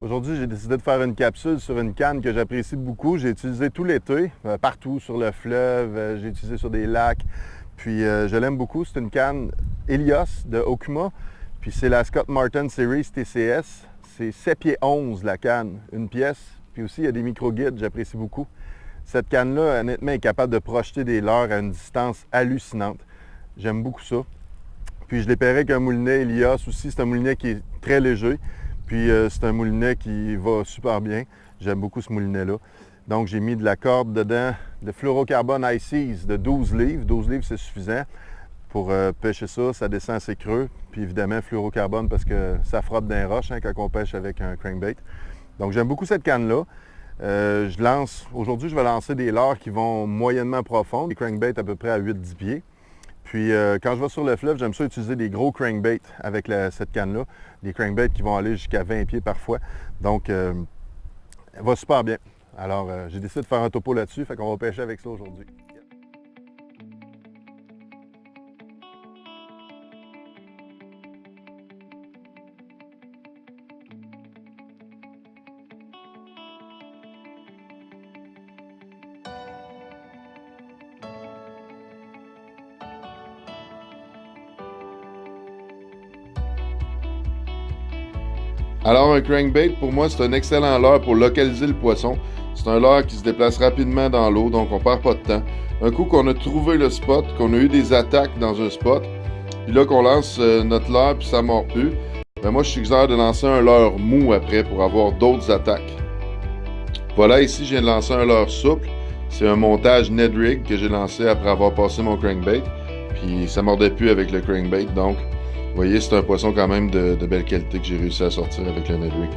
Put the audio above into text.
Aujourd'hui, j'ai décidé de faire une capsule sur une canne que j'apprécie beaucoup. J'ai utilisé tout l'été, partout sur le fleuve, j'ai utilisé sur des lacs. Puis je l'aime beaucoup. C'est une canne Helios de Okuma. Puis c'est la Scott Martin Series TCS. C'est 7 pieds 11 la canne, une pièce. Puis aussi, il y a des micro-guides, j'apprécie beaucoup. Cette canne-là, honnêtement, est capable de projeter des leurres à une distance hallucinante. J'aime beaucoup ça. Puis je l'ai pairé avec un moulinet Helios aussi. C'est un moulinet qui est très léger. Puis c'est un moulinet qui va super bien. J'aime beaucoup ce moulinet-là. Donc j'ai mis de la corde dedans de fluorocarbone Ices de 12 livres. 12 livres, c'est suffisant pour pêcher ça. Ça descend assez creux. Puis évidemment, fluorocarbone parce que ça frotte dans les roches quand on pêche avec un crankbait. Donc j'aime beaucoup cette canne-là. Aujourd'hui, je vais lancer des leurres qui vont moyennement profondes. Des crankbaits à peu près à 8-10 pieds. Puis quand je vais sur le fleuve, j'aime ça utiliser des gros crankbaits avec cette canne-là. Des crankbaits qui vont aller jusqu'à 20 pieds parfois. Donc, elle va super bien. Alors, j'ai décidé de faire un topo là-dessus, fait qu'on va pêcher avec ça aujourd'hui. Alors un crankbait, pour moi, c'est un excellent leurre pour localiser le poisson. C'est un leurre qui se déplace rapidement dans l'eau, donc on perd pas de temps. Un coup qu'on a trouvé le spot, qu'on a eu des attaques dans un spot, puis là qu'on lance notre leurre puis ça mord plus, ben moi je suggère de lancer un leurre mou après pour avoir d'autres attaques. Voilà, ici je viens de lancer un leurre souple. C'est un montage Ned Rig que j'ai lancé après avoir passé mon crankbait. Puis ça mordait plus avec le crankbait, donc vous voyez, c'est un poisson quand même de belle qualité que j'ai réussi à sortir avec le Ned Rig.